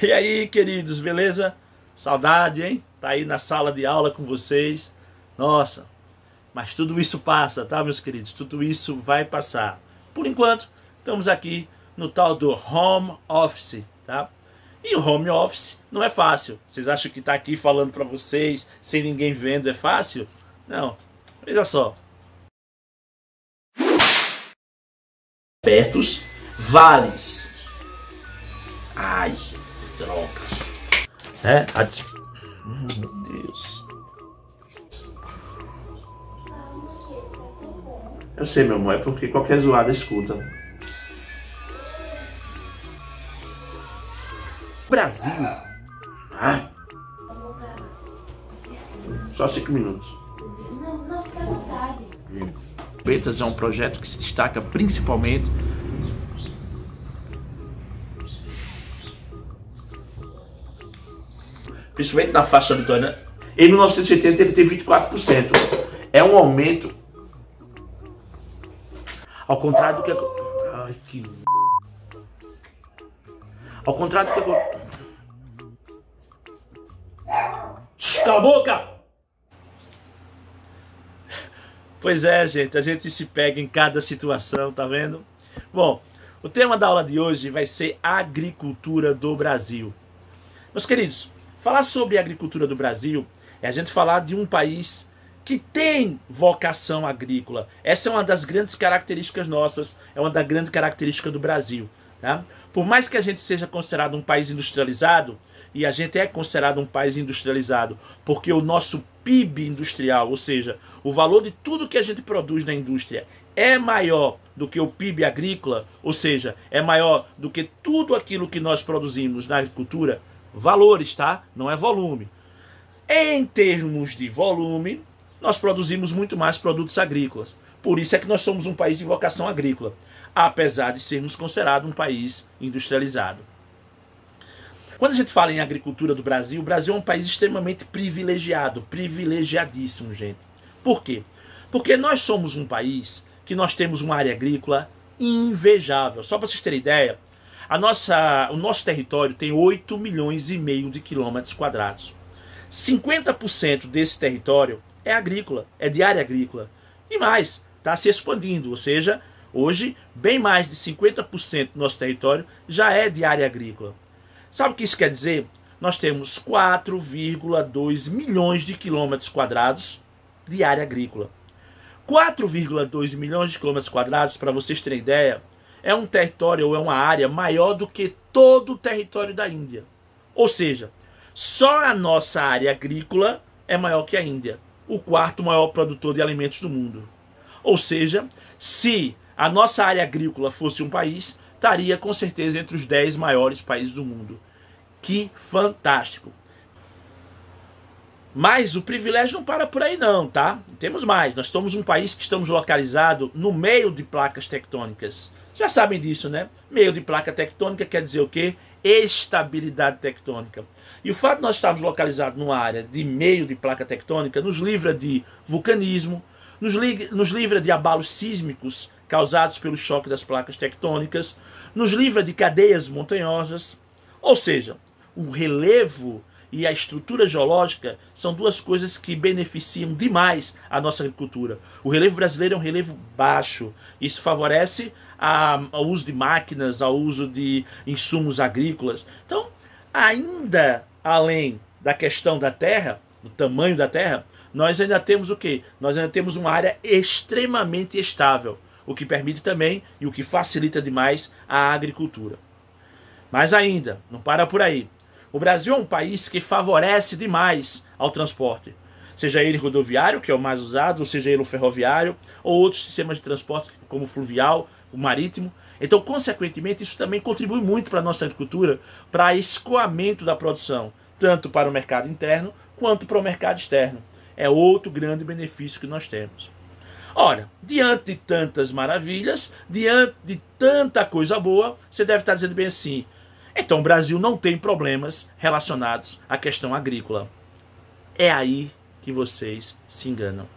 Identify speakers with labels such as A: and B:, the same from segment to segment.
A: E aí, queridos, beleza? Saudade, hein? Tá aí na sala de aula com vocês. Nossa, mas tudo isso passa, tá, meus queridos? Tudo isso vai passar. Por enquanto, estamos aqui no tal do home office, tá? E o home office não é fácil. Vocês acham que tá aqui falando pra vocês, sem ninguém vendo, é fácil? Não. Veja só. Pertos, vales. Ai, droga. Meu Deus. Eu sei, meu amor, é porque qualquer zoada escuta. Brasil. Só 5 minutos.
B: Não, fica à vontade.
A: Betas é um projeto que se destaca principalmente na faixa litorânea. Em 1980 ele teve 24%. É um aumento. Ao contrário do que... Ai, que... Ao contrário do que... Cala a boca! Pois é, gente. A gente se pega em cada situação, tá vendo? Bom, o tema da aula de hoje vai ser agricultura do Brasil. Meus queridos, falar sobre a agricultura do Brasil é a gente falar de um país que tem vocação agrícola. Essa é uma das grandes características nossas, é uma das grandes características do Brasil. Tá? Por mais que a gente seja considerado um país industrializado, e a gente é considerado um país industrializado porque o nosso PIB industrial, ou seja, o valor de tudo que a gente produz na indústria é maior do que o PIB agrícola, ou seja, é maior do que tudo aquilo que nós produzimos na agricultura, valores, tá? Não é volume. Em termos de volume, nós produzimos muito mais produtos agrícolas. Por isso é que nós somos um país de vocação agrícola, apesar de sermos considerados um país industrializado. Quando a gente fala em agricultura do Brasil, o Brasil é um país extremamente privilegiado, privilegiadíssimo, gente. Por quê? Porque nós somos um país que nós temos uma área agrícola invejável. Só para vocês terem ideia, o nosso território tem 8,5 milhões de quilômetros quadrados. 50% desse território é agrícola, é de área agrícola. E mais, está se expandindo, ou seja, hoje bem mais de 50% do nosso território já é de área agrícola. Sabe o que isso quer dizer? Nós temos 4,2 milhões de quilômetros quadrados de área agrícola. 4,2 milhões de quilômetros quadrados, para vocês terem ideia, é um território ou é uma área maior do que todo o território da Índia. Ou seja, só a nossa área agrícola é maior que a Índia, o quarto maior produtor de alimentos do mundo. Ou seja, se a nossa área agrícola fosse um país, estaria com certeza entre os 10 maiores países do mundo. Que fantástico! Mas o privilégio não para por aí não, tá? Temos mais. Nós somos um país que estamos localizado no meio de placas tectônicas. Já sabem disso, né? Meio de placa tectônica quer dizer o quê? Estabilidade tectônica. E o fato de nós estarmos localizados numa área de meio de placa tectônica nos livra de vulcanismo, nos livra de abalos sísmicos causados pelo choque das placas tectônicas, nos livra de cadeias montanhosas. Ou seja, o relevo e a estrutura geológica são duas coisas que beneficiam demais a nossa agricultura. O relevo brasileiro é um relevo baixo. Isso favorece ao uso de máquinas, ao uso de insumos agrícolas. Então, ainda além da questão da terra, do tamanho da terra, nós ainda temos o quê? Nós ainda temos uma área extremamente estável, o que permite também e o que facilita demais a agricultura. Mas ainda, não para por aí. O Brasil é um país que favorece demais ao transporte. Seja ele rodoviário, que é o mais usado, ou seja ele o ferroviário, ou outros sistemas de transporte, como o fluvial, o marítimo. Então, consequentemente, isso também contribui muito para a nossa agricultura, para escoamento da produção, tanto para o mercado interno, quanto para o mercado externo. É outro grande benefício que nós temos. Ora, diante de tantas maravilhas, diante de tanta coisa boa, você deve estar dizendo bem assim, então o Brasil não tem problemas relacionados à questão agrícola. É aí que vocês se enganam.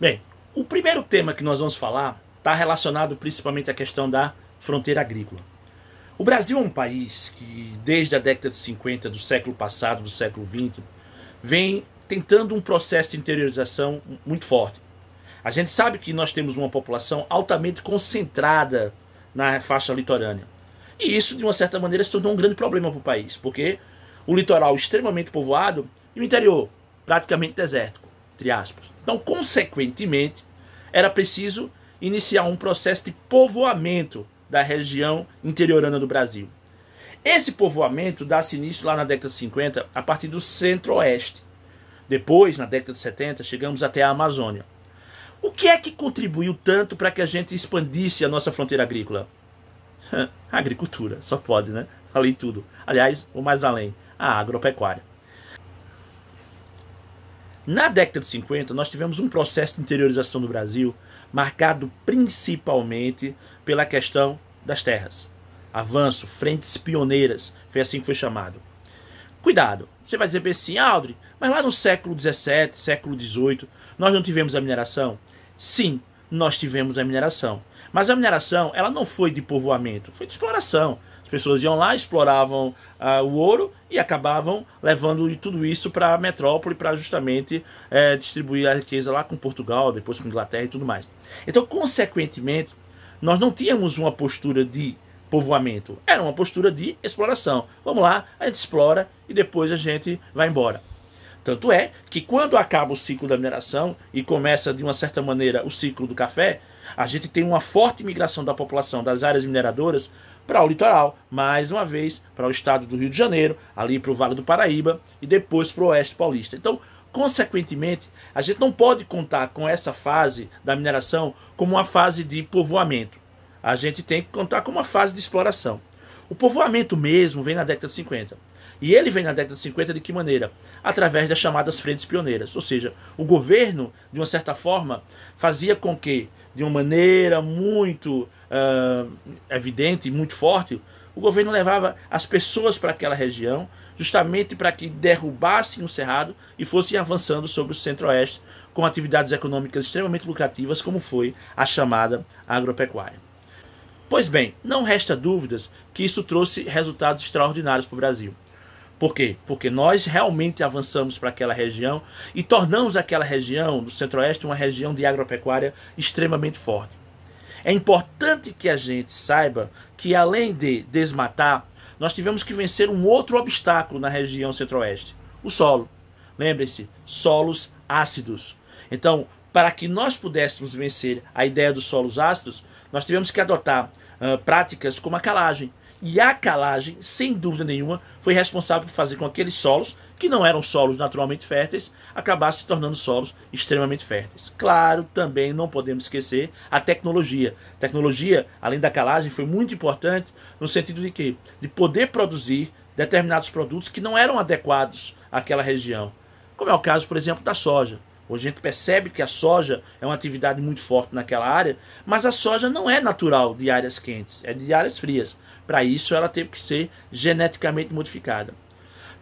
A: Bem, o primeiro tema que nós vamos falar está relacionado principalmente à questão da fronteira agrícola. O Brasil é um país que, desde a década de 50 do século passado, do século XX, vem tentando um processo de interiorização muito forte. A gente sabe que nós temos uma população altamente concentrada na faixa litorânea. E isso, de uma certa maneira, se tornou um grande problema para o país, porque o litoral extremamente povoado e o interior praticamente desértico, entre aspas. Então, consequentemente, era preciso iniciar um processo de povoamento da região interiorana do Brasil. Esse povoamento dá-se início lá na década de 50, a partir do centro-oeste. Depois, na década de 70, chegamos até a Amazônia. O que é que contribuiu tanto para que a gente expandisse a nossa fronteira agrícola? A agricultura, só pode, né? Falei tudo. Aliás, o mais além, a agropecuária. Na década de 50, nós tivemos um processo de interiorização do Brasil marcado principalmente pela questão das terras. Avanço, frentes pioneiras, foi assim que foi chamado. Cuidado, você vai dizer bem assim, Aldri, mas lá no século XVII, século XVIII, nós não tivemos a mineração? Sim, nós tivemos a mineração. Mas a mineração, ela não foi de povoamento, foi de exploração. As pessoas iam lá, exploravam o ouro e acabavam levando tudo isso para a metrópole para justamente distribuir a riqueza lá com Portugal, depois com Inglaterra e tudo mais. Então, consequentemente, nós não tínhamos uma postura de povoamento, era uma postura de exploração. Vamos lá, a gente explora e depois a gente vai embora. Tanto é que quando acaba o ciclo da mineração e começa de uma certa maneira o ciclo do café, a gente tem uma forte migração da população das áreas mineradoras para o litoral, mais uma vez para o estado do Rio de Janeiro, ali para o Vale do Paraíba e depois para o Oeste Paulista. Então, consequentemente, a gente não pode contar com essa fase da mineração como uma fase de povoamento. A gente tem que contar com uma fase de exploração. O povoamento mesmo vem na década de 50. E ele vem na década de 50 de que maneira? Através das chamadas frentes pioneiras. Ou seja, o governo, de uma certa forma, fazia com que, de uma maneira muito evidente, muito forte, o governo levava as pessoas para aquela região, justamente para que derrubassem o cerrado e fossem avançando sobre o centro-oeste com atividades econômicas extremamente lucrativas, como foi a chamada agropecuária. Pois bem, não resta dúvidas que isso trouxe resultados extraordinários para o Brasil. Por quê? Porque nós realmente avançamos para aquela região e tornamos aquela região do centro-oeste uma região de agropecuária extremamente forte. É importante que a gente saiba que, além de desmatar, nós tivemos que vencer um outro obstáculo na região centro-oeste, o solo. Lembrem-se, solos ácidos. Então, para que nós pudéssemos vencer a ideia dos solos ácidos, nós tivemos que adotar práticas como a calagem. E a calagem, sem dúvida nenhuma, foi responsável por fazer com que aqueles solos, que não eram solos naturalmente férteis, acabassem se tornando solos extremamente férteis. Claro, também não podemos esquecer a tecnologia. A tecnologia, além da calagem, foi muito importante no sentido de quê? De poder produzir determinados produtos que não eram adequados àquela região. Como é o caso, por exemplo, da soja. Hoje a gente percebe que a soja é uma atividade muito forte naquela área, mas a soja não é natural de áreas quentes, é de áreas frias. Para isso ela teve que ser geneticamente modificada.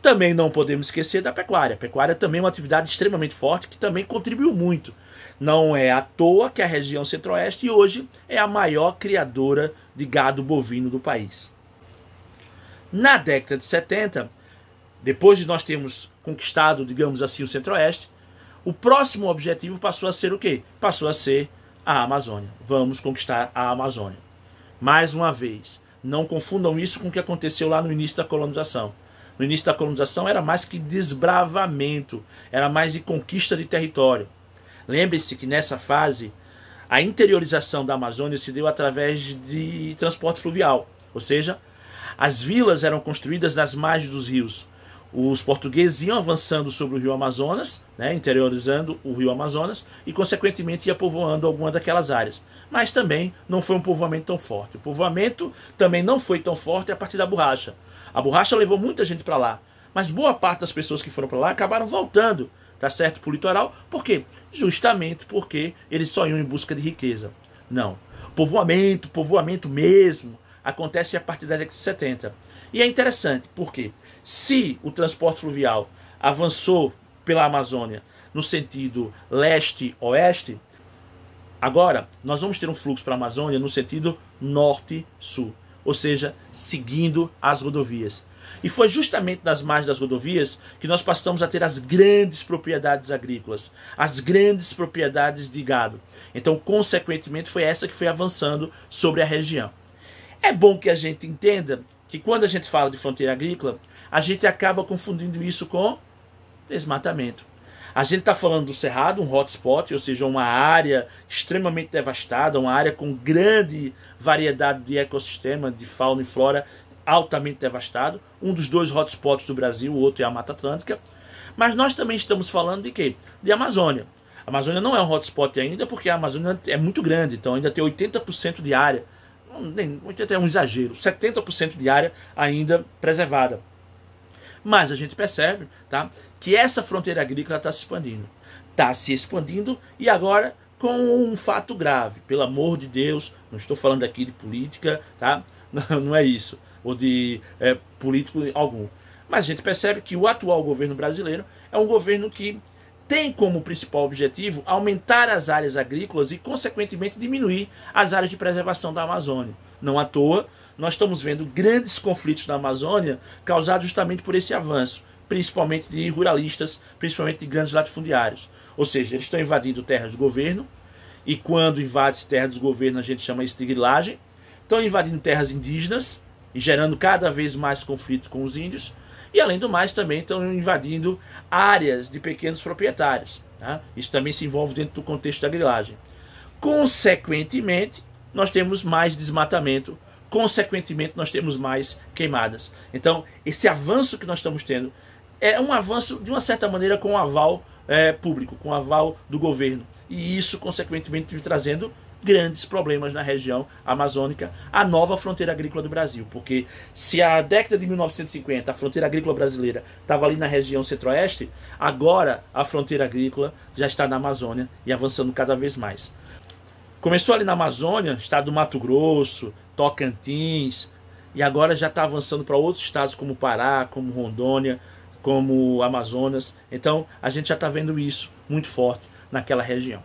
A: Também não podemos esquecer da pecuária. A pecuária também é uma atividade extremamente forte que também contribuiu muito. Não é à toa que a região centro-oeste hoje é a maior criadora de gado bovino do país. Na década de 70, depois de nós termos conquistado, digamos assim, o centro-oeste, o próximo objetivo passou a ser o quê? Passou a ser a Amazônia. Vamos conquistar a Amazônia. Mais uma vez, não confundam isso com o que aconteceu lá no início da colonização. No início da colonização era mais que desbravamento, era mais de conquista de território. Lembre-se que nessa fase, a interiorização da Amazônia se deu através de transporte fluvial. Ou seja, as vilas eram construídas nas margens dos rios. Os portugueses iam avançando sobre o rio Amazonas, interiorizando o rio Amazonas, e consequentemente ia povoando alguma daquelas áreas. Mas também não foi um povoamento tão forte. O povoamento também não foi tão forte a partir da borracha. A borracha levou muita gente para lá, mas boa parte das pessoas que foram para lá acabaram voltando, tá certo, para o litoral. Por quê? Justamente porque eles só iam em busca de riqueza. Não. Povoamento mesmo, acontece a partir da década de 70. E é interessante, porque se o transporte fluvial avançou pela Amazônia no sentido leste-oeste, agora nós vamos ter um fluxo para a Amazônia no sentido norte-sul. ou seja, seguindo as rodovias. E foi justamente nas margens das rodovias que nós passamos a ter as grandes propriedades agrícolas, as grandes propriedades de gado. Então, consequentemente, foi essa que foi avançando sobre a região. É bom que a gente entenda que quando a gente fala de fronteira agrícola, a gente acaba confundindo isso com desmatamento. A gente está falando do Cerrado, um hotspot, ou seja, uma área extremamente devastada, uma área com grande variedade de ecossistema, de fauna e flora, altamente devastado. Um dos dois hotspots do Brasil, o outro é a Mata Atlântica. Mas nós também estamos falando de quê? De Amazônia. A Amazônia não é um hotspot ainda, porque a Amazônia é muito grande, então ainda tem 80% de área, 80% é um exagero, 70% de área ainda preservada. Mas a gente percebe, tá, que essa fronteira agrícola está se expandindo. Está se expandindo e agora com um fato grave. Pelo amor de Deus, não estou falando aqui de política, tá? Não é isso, ou de político algum. Mas a gente percebe que o atual governo brasileiro é um governo que tem como principal objetivo aumentar as áreas agrícolas e, consequentemente, diminuir as áreas de preservação da Amazônia. Não à toa, nós estamos vendo grandes conflitos na Amazônia causados justamente por esse avanço, principalmente de ruralistas, principalmente de grandes latifundiários. Ou seja, eles estão invadindo terras do governo, e quando invade terras do governo a gente chama isso de grilagem. Estão invadindo terras indígenas e gerando cada vez mais conflitos com os índios. E além do mais também estão invadindo áreas de pequenos proprietários. Tá? Isso também se envolve dentro do contexto da grilagem. Consequentemente, nós temos mais desmatamento. Consequentemente, nós temos mais queimadas. Então, esse avanço que nós estamos tendo é um avanço, de uma certa maneira, com aval público, com aval do governo. E isso, consequentemente, vem trazendo grandes problemas na região amazônica, a nova fronteira agrícola do Brasil. Porque se a década de 1950 a fronteira agrícola brasileira estava ali na região centro-oeste, agora a fronteira agrícola já está na Amazônia e avançando cada vez mais. Começou ali na Amazônia, estado do Mato Grosso, Tocantins, e agora já está avançando para outros estados como Pará, como Rondônia, como Amazonas. Então a gente já está vendo isso muito forte naquela região.